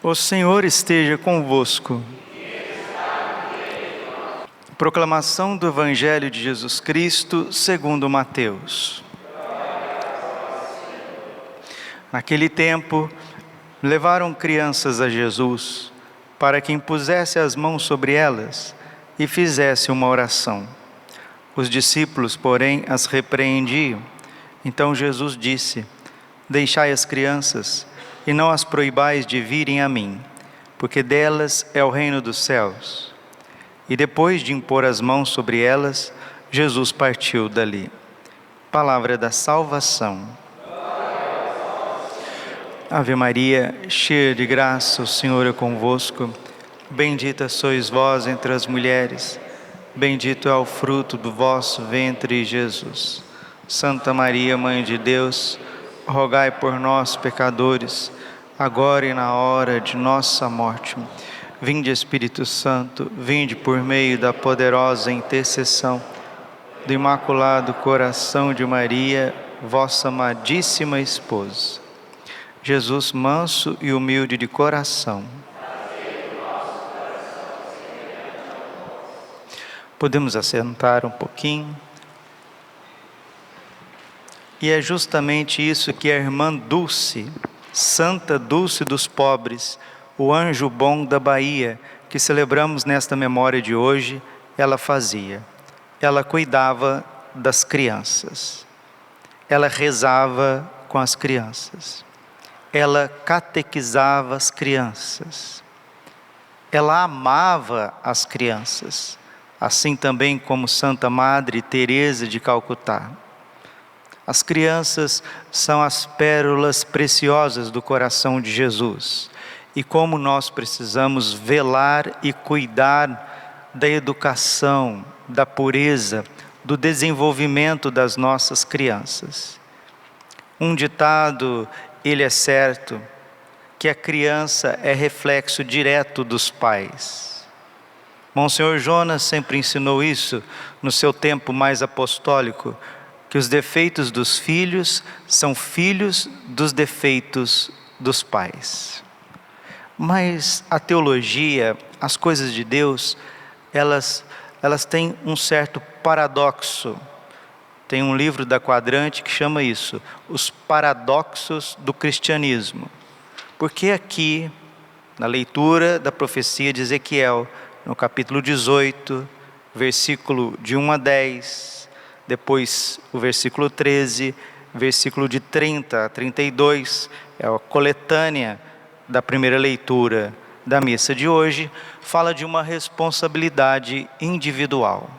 O Senhor esteja convosco. Proclamação do Evangelho de Jesus Cristo segundo Mateus. Naquele tempo, levaram crianças a Jesus, para que impusesse as mãos sobre elas e fizesse uma oração. Os discípulos, porém, as repreendiam. Então Jesus disse: Deixai as crianças, e não as proibais de virem a mim, porque delas é o reino dos céus. E depois de impor as mãos sobre elas, Jesus partiu dali. Palavra da salvação. Ave Maria, cheia de graça, o Senhor é convosco. Bendita sois vós entre as mulheres, bendito é o fruto do vosso ventre, Jesus. Santa Maria, Mãe de Deus, rogai por nós, pecadores, agora e na hora de nossa morte. Vinde, Espírito Santo, vinde por meio da poderosa intercessão do Imaculado Coração de Maria, vossa amadíssima esposa. Jesus, manso e humilde de coração. Podemos assentar um pouquinho? E é justamente isso que a irmã Dulce, Santa Dulce dos Pobres, o anjo bom da Bahia, que celebramos nesta memória de hoje, ela fazia. Ela cuidava das crianças. Ela rezava com as crianças. Ela catequizava as crianças. Ela amava as crianças, assim também como Santa Madre Teresa de Calcutá. As crianças são as pérolas preciosas do coração de Jesus. E como nós precisamos velar e cuidar da educação, da pureza, do desenvolvimento das nossas crianças. Um ditado, ele é certo, que a criança é reflexo direto dos pais. Monsenhor Jonas sempre ensinou isso no seu tempo mais apostólico, que os defeitos dos filhos são filhos dos defeitos dos pais. Mas a teologia, as coisas de Deus, elas têm um certo paradoxo. Tem um livro da Quadrante que chama isso, os paradoxos do cristianismo. Porque aqui, na leitura da profecia de Ezequiel, no capítulo 18, versículo de 1 a 10, depois o versículo 13, versículo de 30 a 32, é a coletânea da primeira leitura da missa de hoje, fala de uma responsabilidade individual.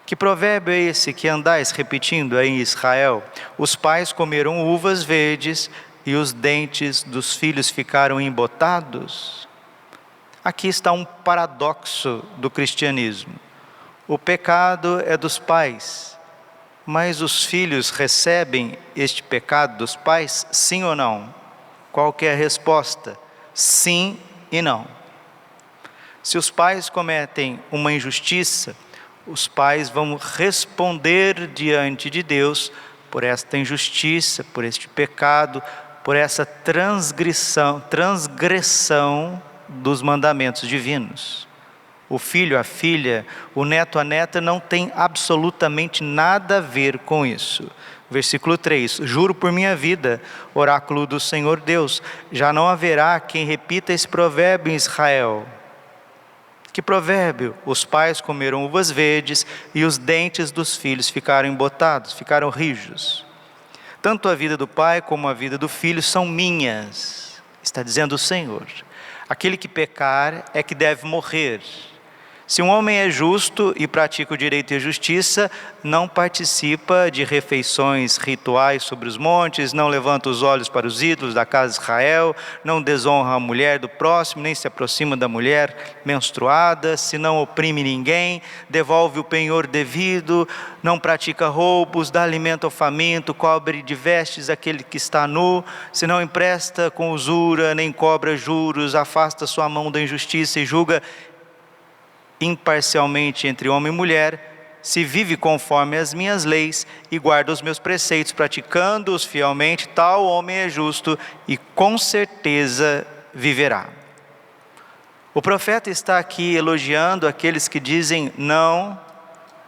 Que provérbio é esse que andais repetindo aí em Israel? Os pais comeram uvas verdes e os dentes dos filhos ficaram embotados? Aqui está um paradoxo do cristianismo. O pecado é dos pais, mas os filhos recebem este pecado dos pais, sim ou não? Qual que é a resposta? Sim e não. Se os pais cometem uma injustiça, os pais vão responder diante de Deus por esta injustiça, por este pecado, por essa transgressão dos mandamentos divinos. O filho, a filha, o neto, a neta não tem absolutamente nada a ver com isso. Versículo 3, juro por minha vida, oráculo do Senhor Deus, já não haverá quem repita esse provérbio em Israel. Que provérbio? Os pais comeram uvas verdes e os dentes dos filhos ficaram embotados, ficaram rijos. Tanto a vida do pai como a vida do filho são minhas, está dizendo o Senhor. Aquele que pecar é que deve morrer. Se um homem é justo e pratica o direito e a justiça, não participa de refeições rituais sobre os montes, não levanta os olhos para os ídolos da casa de Israel, não desonra a mulher do próximo, nem se aproxima da mulher menstruada, se não oprime ninguém, devolve o penhor devido, não pratica roubos, dá alimento ao faminto, cobre de vestes aquele que está nu, se não empresta com usura, nem cobra juros, afasta sua mão da injustiça e julga imparcialmente entre homem e mulher, se vive conforme as minhas leis e guarda os meus preceitos, praticando-os fielmente, tal homem é justo e com certeza viverá. O profeta está aqui elogiando aqueles que dizem não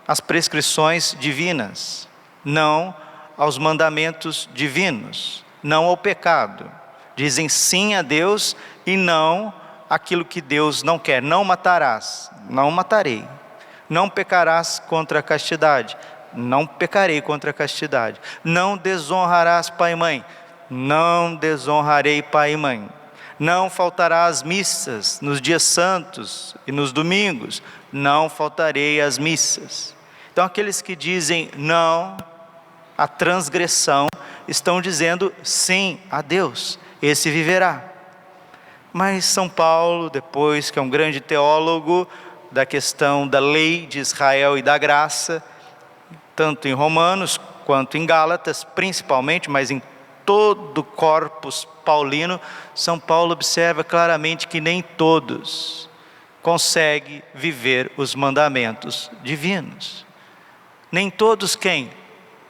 às prescrições divinas, não aos mandamentos divinos, não ao pecado. Dizem sim a Deus e não àquilo que Deus não quer. Não matarás, não matarei. Não pecarás contra a castidade, não pecarei contra a castidade. Não desonrarás pai e mãe, não desonrarei pai e mãe. Não faltará às missas nos dias santos e nos domingos, não faltarei às missas. Então aqueles que dizem não à transgressão, estão dizendo sim a Deus, esse viverá. Mas São Paulo, depois que é um grande teólogo da questão da lei de Israel e da graça, tanto em Romanos quanto em Gálatas, principalmente, mas em todo o corpus paulino, São Paulo observa claramente que nem todos conseguem viver os mandamentos divinos. Nem todos quem?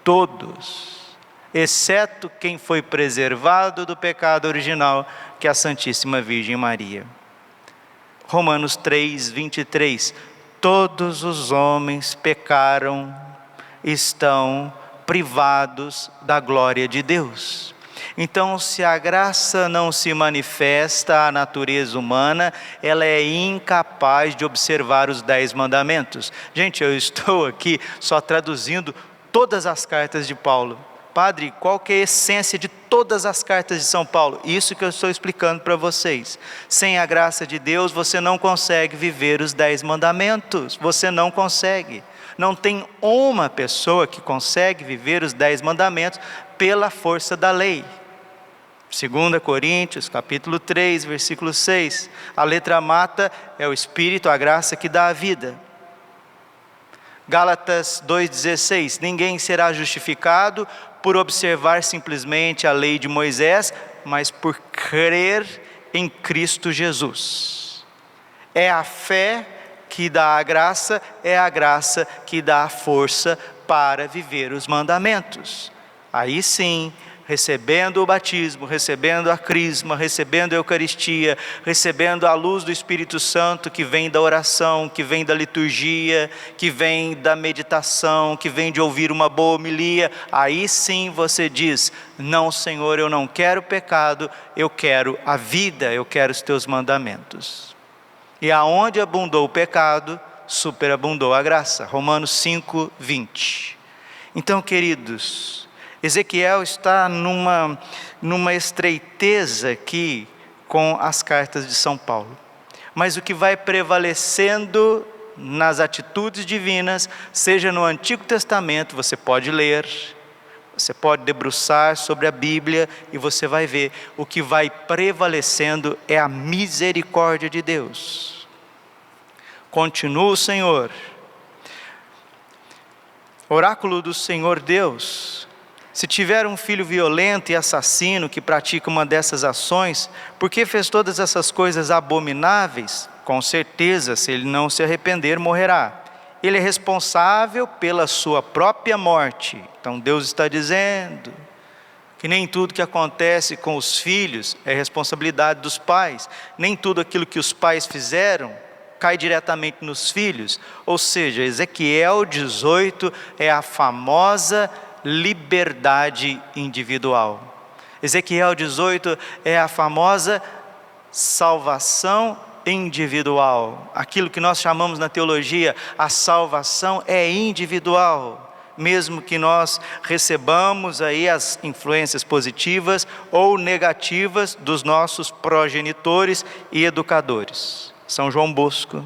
Todos, exceto quem foi preservado do pecado original, que é a Santíssima Virgem Maria. Romanos 3, 23, todos os homens pecaram, estão privados da glória de Deus. Então, se a graça não se manifesta à natureza humana, ela é incapaz de observar os 10 mandamentos. Gente, eu estou aqui só traduzindo todas as cartas de Paulo. Padre, qual que é a essência de todas as cartas de São Paulo? Isso que eu estou explicando para vocês. Sem a graça de Deus, você não consegue viver os 10 mandamentos. Você não consegue. Não tem uma pessoa que consegue viver os 10 mandamentos pela força da lei. 2 Coríntios, capítulo 3, versículo 6. A letra mata, é o Espírito, a graça que dá a vida. Gálatas 2,16. Ninguém será justificado por observar simplesmente a lei de Moisés, mas por crer em Cristo Jesus. É a fé que dá a graça, é a graça que dá a força para viver os mandamentos. Aí sim, recebendo o batismo, recebendo a crisma, recebendo a Eucaristia, recebendo a luz do Espírito Santo que vem da oração, que vem da liturgia, que vem da meditação, que vem de ouvir uma boa homilia, aí sim você diz, não Senhor, eu não quero pecado, eu quero a vida, eu quero os teus mandamentos. E aonde abundou o pecado, superabundou a graça. Romanos 5, 20. Então, queridos, Ezequiel está numa estreiteza aqui com as cartas de São Paulo. Mas o que vai prevalecendo nas atitudes divinas, seja no Antigo Testamento, você pode ler, você pode debruçar sobre a Bíblia e você vai ver, o que vai prevalecendo é a misericórdia de Deus. Continua o Senhor. Oráculo do Senhor Deus. Se tiver um filho violento e assassino que pratica uma dessas ações, por que fez todas essas coisas abomináveis? Com certeza, se ele não se arrepender, morrerá. Ele é responsável pela sua própria morte. Então Deus está dizendo que nem tudo que acontece com os filhos é responsabilidade dos pais. Nem tudo aquilo que os pais fizeram cai diretamente nos filhos. Ou seja, Ezequiel 18 é a famosa liberdade individual. Ezequiel 18 é a famosa salvação individual. Aquilo que nós chamamos na teologia, a salvação é individual. Mesmo que nós recebamos aí as influências positivas ou negativas dos nossos progenitores e educadores. São João Bosco,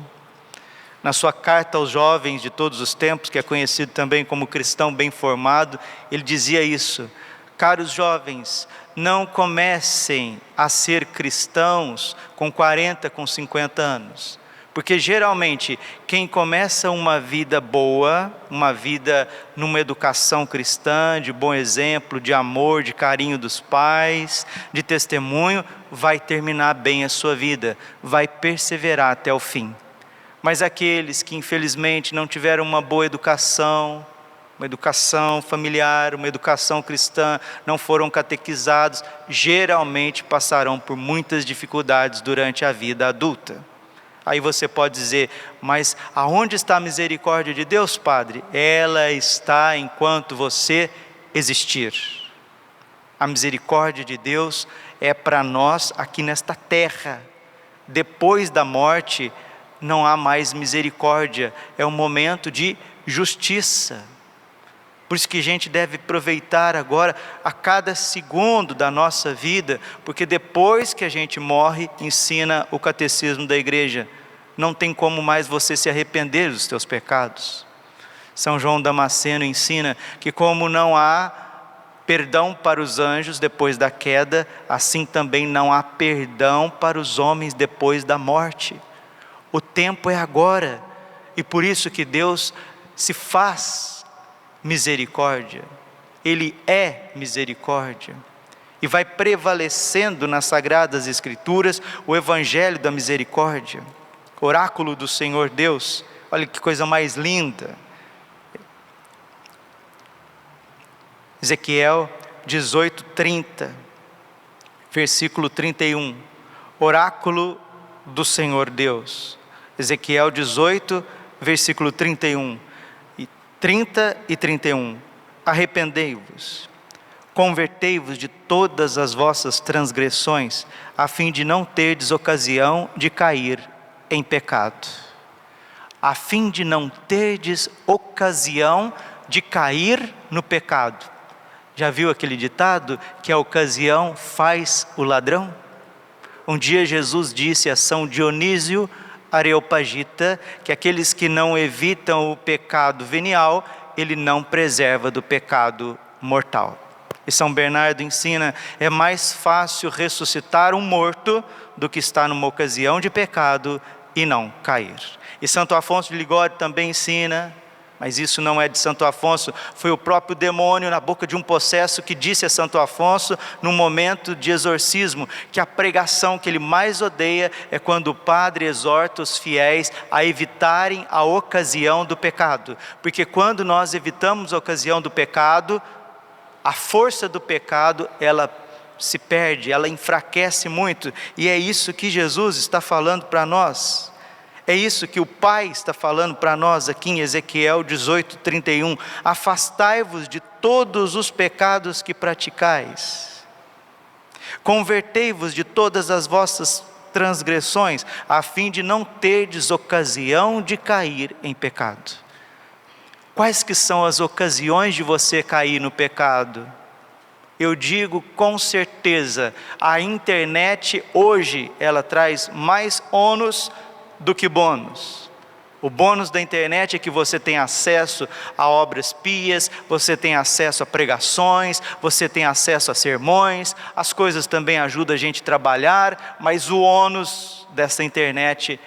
na sua carta aos jovens de todos os tempos, que é conhecido também como cristão bem formado, ele dizia isso: caros jovens, não comecem a ser cristãos com 40, com 50 anos. Porque geralmente quem começa uma vida boa, uma vida numa educação cristã, de bom exemplo, de amor, de carinho dos pais, de testemunho, vai terminar bem a sua vida, vai perseverar até o fim. Mas aqueles que infelizmente não tiveram uma boa educação, uma educação familiar, uma educação cristã, não foram catequizados, geralmente passarão por muitas dificuldades durante a vida adulta. Aí você pode dizer, mas aonde está a misericórdia de Deus, Padre? Ela está enquanto você existir. A misericórdia de Deus é para nós aqui nesta terra. Depois da morte, não há mais misericórdia, é um momento de justiça. Por isso que a gente deve aproveitar agora a cada segundo da nossa vida, porque depois que a gente morre, ensina o catecismo da igreja, não tem como mais você se arrepender dos teus pecados. São João Damasceno ensina que como não há perdão para os anjos depois da queda, assim também não há perdão para os homens depois da morte. O tempo é agora, e por isso que Deus se faz misericórdia. Ele é misericórdia. E vai prevalecendo nas Sagradas Escrituras o Evangelho da misericórdia. Oráculo do Senhor Deus, olha que coisa mais linda. Ezequiel 18:30, versículo 31, oráculo do Senhor Deus. Ezequiel 18, versículo 31, 30 e 31. Arrependei-vos, convertei-vos de todas as vossas transgressões, a fim de não terdes ocasião de cair em pecado. A fim de não terdes ocasião de cair no pecado. Já viu aquele ditado que a ocasião faz o ladrão? Um dia Jesus disse a São Dionísio Areopagita que aqueles que não evitam o pecado venial, ele não preserva do pecado mortal. E São Bernardo ensina, é mais fácil ressuscitar um morto do que estar numa ocasião de pecado e não cair. E Santo Afonso de Ligório também ensina, mas isso não é de Santo Afonso, foi o próprio demônio na boca de um possesso que disse a Santo Afonso, num momento de exorcismo, que a pregação que ele mais odeia é quando o padre exorta os fiéis a evitarem a ocasião do pecado, porque quando nós evitamos a ocasião do pecado, a força do pecado, ela se perde, ela enfraquece muito, e é isso que Jesus está falando para nós. É isso que o Pai está falando para nós aqui em Ezequiel 18:31. Afastai-vos de todos os pecados que praticais. Convertei-vos de todas as vossas transgressões, a fim de não terdes ocasião de cair em pecado. Quais que são as ocasiões de você cair no pecado? Eu digo com certeza, a internet hoje, ela traz mais ônus do que bônus. O bônus da internet é que você tem acesso a obras pias, você tem acesso a pregações, você tem acesso a sermões, as coisas também ajudam a gente a trabalhar, mas o ônus dessa internet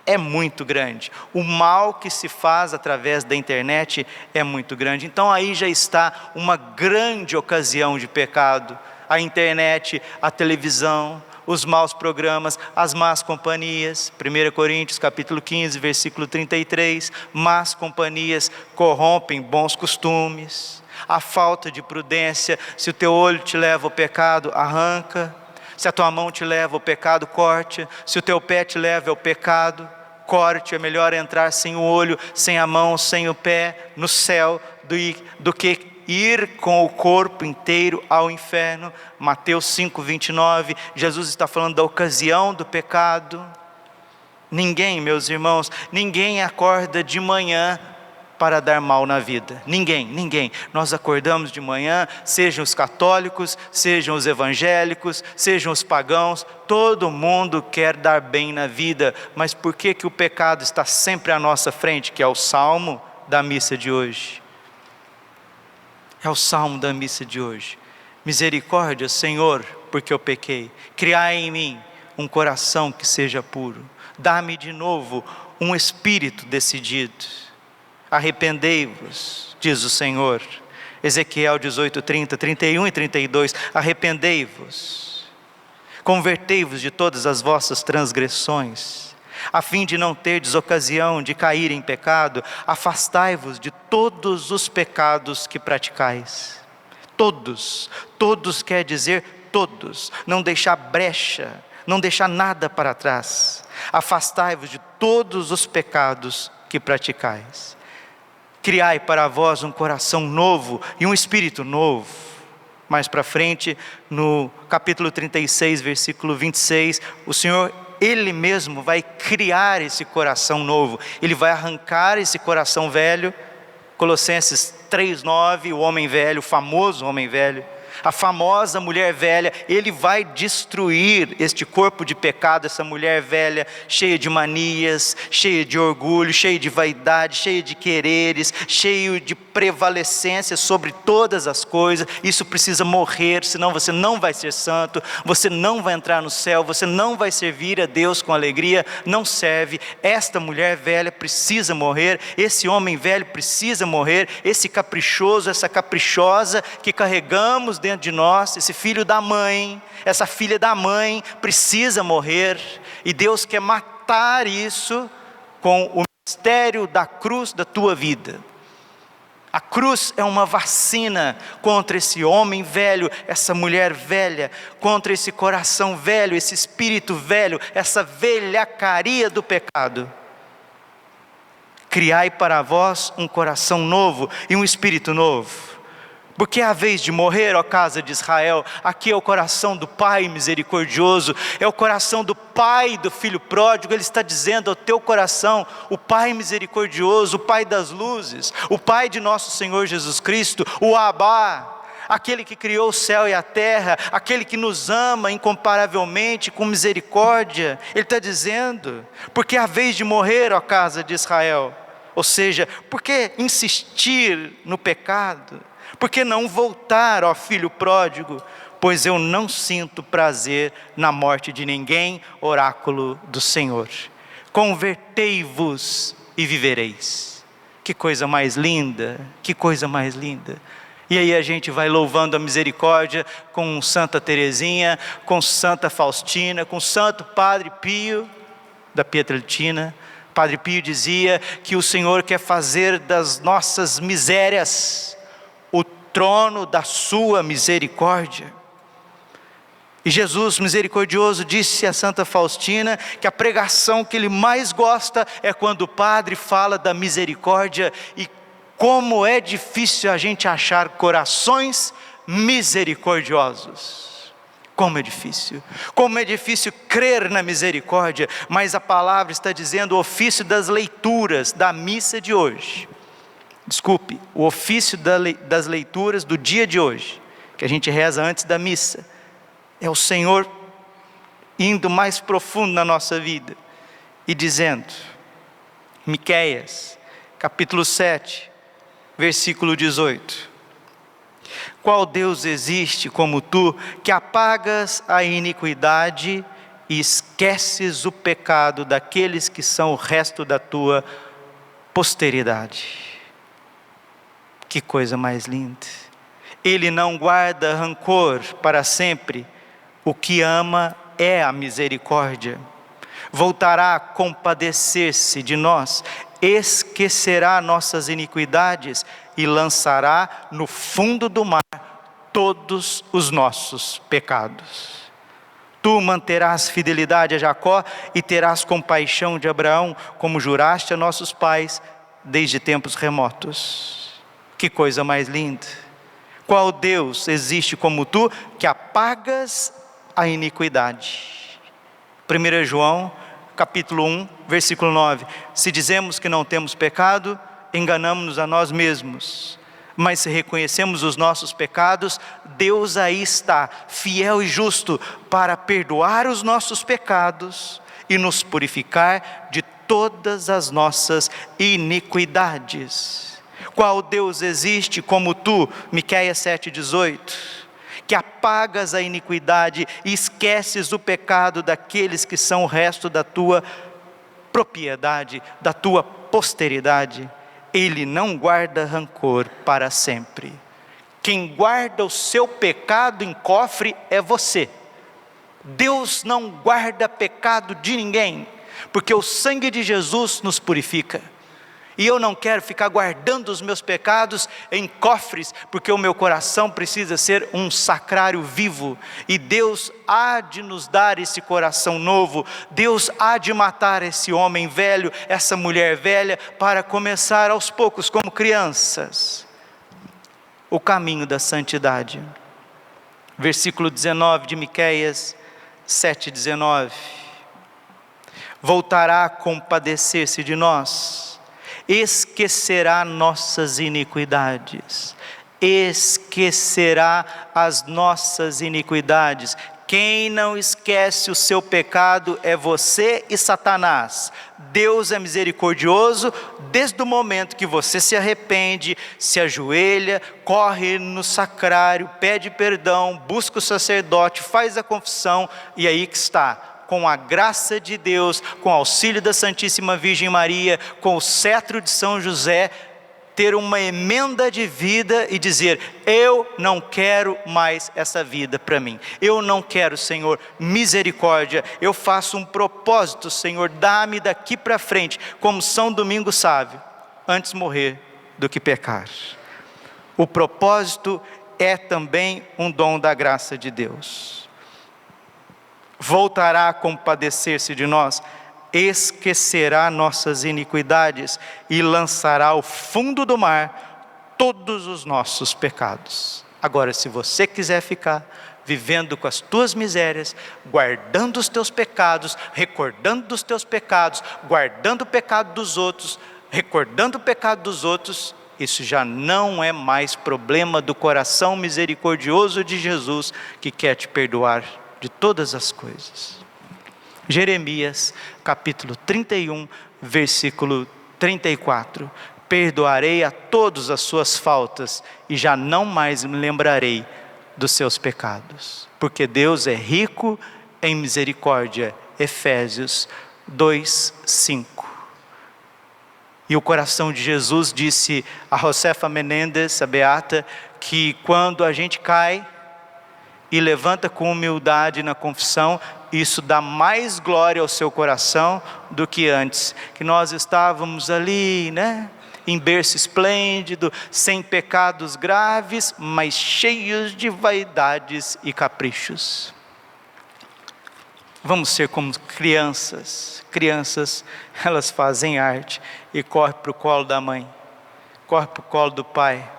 é muito grande. O mal que se faz através da internet é muito grande. Então aí já está uma grande ocasião de pecado. A internet, a televisão, os maus programas, as más companhias. 1 Coríntios capítulo 15, versículo 33. Más companhias corrompem bons costumes. A falta de prudência, se o teu olho te leva ao pecado, arranca. Se a tua mão te leva ao pecado, corte. Se o teu pé te leva ao pecado, corte. É melhor entrar sem o olho, sem a mão, sem o pé no céu, do que ir com o corpo inteiro ao inferno. Mateus 5:29, Jesus está falando da ocasião do pecado. Ninguém, meus irmãos, ninguém acorda de manhã para dar mal na vida. Ninguém. Nós acordamos de manhã, sejam os católicos, sejam os evangélicos, sejam os pagãos, todo mundo quer dar bem na vida. Mas por que que o pecado está sempre à nossa frente? Que é o salmo da missa de hoje. É o salmo da missa de hoje. Misericórdia, Senhor, porque eu pequei. Criai em mim um coração que seja puro. Dá-me de novo um espírito decidido. Arrependei-vos, diz o Senhor. Ezequiel 18:30, 31 e 32. Arrependei-vos. Convertei-vos de todas as vossas transgressões, a fim de não terdes ocasião de cair em pecado, afastai-vos de todos os pecados que praticais. Todos, todos quer dizer todos, não deixar brecha, não deixar nada para trás. Afastai-vos de todos os pecados que praticais. Criai para vós um coração novo e um espírito novo. Mais para frente, no capítulo 36, versículo 26, o Senhor, Ele mesmo vai criar esse coração novo. Ele vai arrancar esse coração velho. Colossenses 3:9, o homem velho, o famoso homem velho, a famosa mulher velha, Ele vai destruir este corpo de pecado, essa mulher velha, cheia de manias, cheia de orgulho, cheia de vaidade, cheia de quereres, cheio de prevalecência sobre todas as coisas. Isso precisa morrer, senão você não vai ser santo, você não vai entrar no céu, você não vai servir a Deus com alegria, não serve. Esta mulher velha precisa morrer, esse homem velho precisa morrer, esse caprichoso, essa caprichosa que carregamos dentro de nós, esse filho da mãe, essa filha da mãe precisa morrer, e Deus quer matar isso com o mistério da cruz da tua vida. A cruz é uma vacina contra esse homem velho, essa mulher velha, contra esse coração velho, esse espírito velho, essa velhacaria do pecado. Criai para vós um coração novo e um espírito novo. Porque é a vez de morrer, ó casa de Israel. Aqui é o coração do Pai misericordioso, é o coração do Pai do Filho pródigo. Ele está dizendo ao teu coração, o Pai misericordioso, o Pai das luzes, o Pai de nosso Senhor Jesus Cristo, o Abá, aquele que criou o céu e a terra, aquele que nos ama incomparavelmente, com misericórdia. Ele está dizendo, porque é a vez de morrer, ó casa de Israel. Ou seja, por que insistir no pecado? Por que não voltar, ó filho pródigo? Pois eu não sinto prazer na morte de ninguém, oráculo do Senhor. Convertei-vos e vivereis. Que coisa mais linda, que coisa mais linda. E aí a gente vai louvando a misericórdia com Santa Teresinha, com Santa Faustina, com Santo Padre Pio, da Pietrelcina. Padre Pio dizia que o Senhor quer fazer das nossas misérias o trono da sua misericórdia. E Jesus misericordioso disse a Santa Faustina que a pregação que ele mais gosta é quando o padre fala da misericórdia, e como é difícil a gente achar corações misericordiosos. Como é difícil crer na misericórdia, mas a palavra está dizendo o ofício das leituras da missa de hoje. Desculpe, o ofício das leituras do dia de hoje, que a gente reza antes da missa, é o Senhor indo mais profundo na nossa vida e dizendo, Miqueias, capítulo 7, versículo 18: qual Deus existe como tu, que apagas a iniquidade e esqueces o pecado daqueles que são o resto da tua posteridade? Que coisa mais linda. Ele não guarda rancor para sempre, o que ama é a misericórdia. Voltará a compadecer-se de nós, esquecerá nossas iniquidades e lançará no fundo do mar todos os nossos pecados. Tu manterás fidelidade a Jacó e terás compaixão de Abraão, como juraste a nossos pais desde tempos remotos. Que coisa mais linda. Qual Deus existe como tu, que apagas a iniquidade? 1 João, capítulo 1, versículo 9. Se dizemos que não temos pecado, enganamos-nos a nós mesmos. Mas se reconhecemos os nossos pecados, Deus aí está, fiel e justo, para perdoar os nossos pecados e nos purificar de todas as nossas iniquidades. Qual Deus existe como tu, Miqueias 7,18, que apagas a iniquidade e esqueces o pecado daqueles que são o resto da tua propriedade, da tua posteridade. Ele não guarda rancor para sempre. Quem guarda o seu pecado em cofre é você. Deus não guarda pecado de ninguém. porque o sangue de Jesus nos purifica. E eu não quero ficar guardando os meus pecados em cofres, porque o meu coração precisa ser um sacrário vivo. E Deus há de nos dar esse coração novo. Deus há de matar esse homem velho, essa mulher velha, para começar aos poucos, como crianças, o caminho da santidade. Versículo 19 de Miqueias 7,19. Voltará a compadecer-se de nós, esquecerá nossas iniquidades, esquecerá as nossas iniquidades. Quem não esquece o seu pecado é você e Satanás. Deus é misericordioso desde o momento que você se arrepende, se ajoelha, corre no sacrário, pede perdão, busca o sacerdote, faz a confissão, e aí que está, com a graça de Deus, com o auxílio da Santíssima Virgem Maria, com o cetro de São José, ter uma emenda de vida e dizer: eu não quero mais essa vida para mim, eu não quero, Senhor, misericórdia, eu faço um propósito, Senhor, dá-me daqui para frente, como São Domingo Sávio, antes morrer do que pecar. O propósito é também um dom da graça de Deus. Voltará a compadecer-se de nós, esquecerá nossas iniquidades e lançará ao fundo do mar todos os nossos pecados. Agora, se você quiser ficar vivendo com as tuas misérias, guardando os teus pecados, recordando dos teus pecados, guardando o pecado dos outros, recordando o pecado dos outros, isso já não é mais problema do coração misericordioso de Jesus, que quer te perdoar de todas as coisas. Jeremias capítulo 31, versículo 34. Perdoarei a todos as suas faltas e já não mais me lembrarei dos seus pecados, porque Deus é rico em misericórdia. Efésios 2, 5. E o coração de Jesus disse a Josefa Menendez, a beata, que quando a gente cai e levanta com humildade na confissão, isso dá mais glória ao seu coração do que antes, que nós estávamos ali, em berço esplêndido, sem pecados graves, mas cheios de vaidades e caprichos. Vamos ser como crianças. Crianças, elas fazem arte e correm para o colo da mãe, correm para o colo do pai.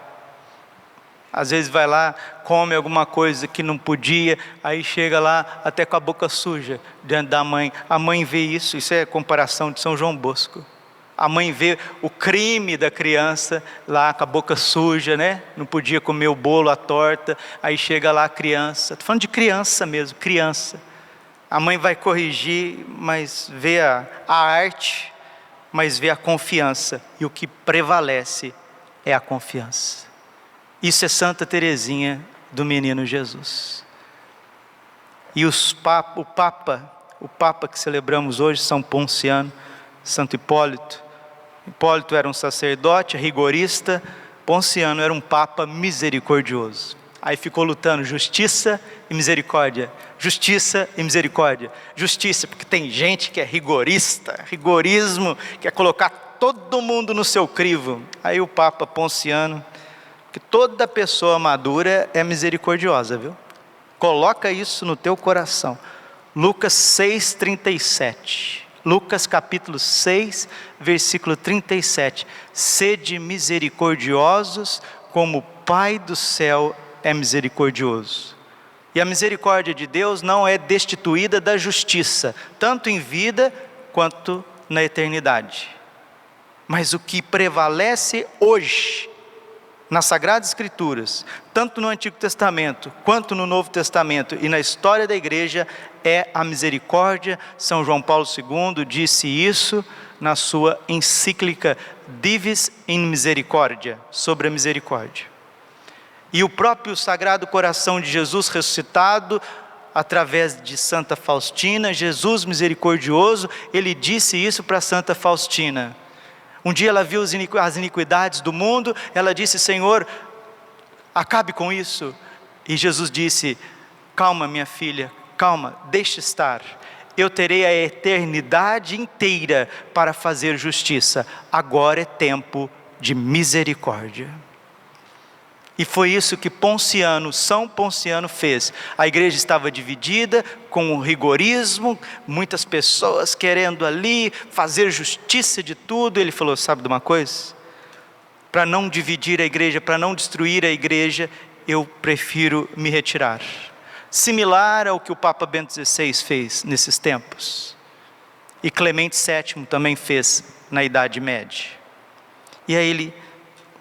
Às vezes vai lá, come alguma coisa que não podia, aí chega lá até com a boca suja diante da mãe. A mãe vê isso é comparação de São João Bosco. A mãe vê o crime da criança lá com a boca suja, não podia comer o bolo, a torta, aí chega lá a criança, estou falando de criança mesmo, criança. A mãe vai corrigir, mas vê a arte, mas vê a confiança, e o que prevalece é a confiança. Isso é Santa Teresinha do Menino Jesus. E o Papa que celebramos hoje, São Ponciano, Santo Hipólito. Hipólito era um sacerdote rigorista, Ponciano era um Papa misericordioso. Aí ficou lutando justiça e misericórdia, justiça e misericórdia. Justiça, porque tem gente que é rigorista, rigorismo, quer colocar todo mundo no seu crivo. Aí o Papa Ponciano, que toda pessoa madura é misericordiosa, viu? Coloca isso no teu coração. Lucas 6,37. Lucas capítulo 6, versículo 37. Sede misericordiosos, como o Pai do céu é misericordioso. E a misericórdia de Deus não é destituída da justiça, tanto em vida quanto na eternidade. Mas o que prevalece hoje, nas Sagradas Escrituras, tanto no Antigo Testamento, quanto no Novo Testamento e na história da igreja, é a misericórdia. São João Paulo II disse isso na sua encíclica Divis in Misericordia, sobre a misericórdia. E o próprio Sagrado Coração de Jesus ressuscitado, através de Santa Faustina, Jesus misericordioso, ele disse isso para Santa Faustina. Um dia ela viu as iniquidades do mundo, ela disse: Senhor, acabe com isso. E Jesus disse: calma minha filha, calma, deixe estar. eu terei a eternidade inteira para fazer justiça. Agora é tempo de misericórdia. E foi isso que São Ponciano fez. A igreja estava dividida, com o rigorismo, muitas pessoas querendo ali fazer justiça de tudo. Ele falou: sabe de uma coisa? Para não dividir a igreja, para não destruir a igreja, eu prefiro me retirar. Similar ao que o Papa Bento XVI fez nesses tempos. E Clemente VII também fez na Idade Média. E aí ele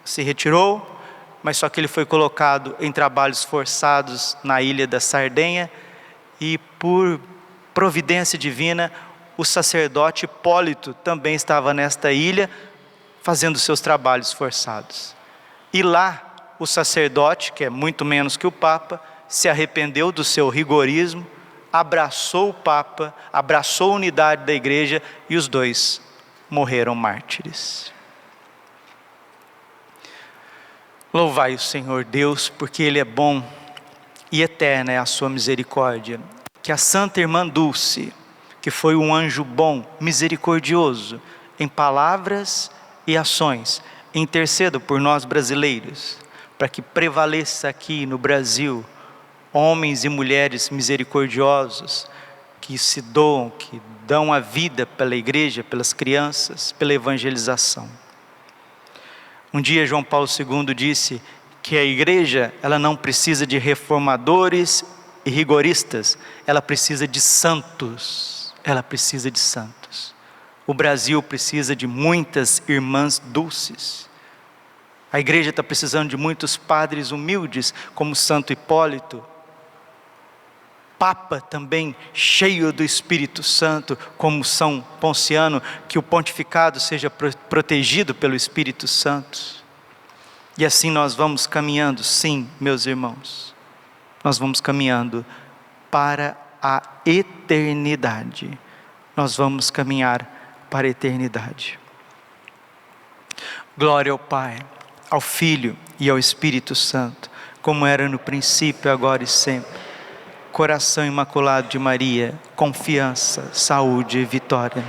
se retirou, mas só que ele foi colocado em trabalhos forçados na ilha da Sardenha, e por providência divina, o sacerdote Hipólito também estava nesta ilha, fazendo seus trabalhos forçados. E lá, o sacerdote, que é muito menos que o Papa, se arrependeu do seu rigorismo, abraçou o Papa, abraçou a unidade da igreja, e os dois morreram mártires. Louvai o Senhor Deus, porque Ele é bom e eterna é a sua misericórdia. Que a Santa Irmã Dulce, que foi um anjo bom, misericordioso, em palavras e ações, interceda por nós brasileiros, para que prevaleça aqui no Brasil homens e mulheres misericordiosos, que se doam, que dão a vida pela igreja, pelas crianças, pela evangelização. Um dia João Paulo II disse que a igreja, ela não precisa de reformadores e rigoristas, ela precisa de santos. Ela precisa de santos. O Brasil precisa de muitas irmãs dulces. A igreja está precisando de muitos padres humildes, como Santo Hipólito. Papa também cheio do Espírito Santo, como São Ponciano, que o pontificado seja protegido pelo Espírito Santo. E assim nós vamos caminhando, sim, meus irmãos, nós vamos caminhando para a eternidade. Nós vamos caminhar para a eternidade. Glória ao Pai, ao Filho e ao Espírito Santo, como era no princípio, agora e sempre. Coração imaculado de Maria, confiança, saúde e vitória.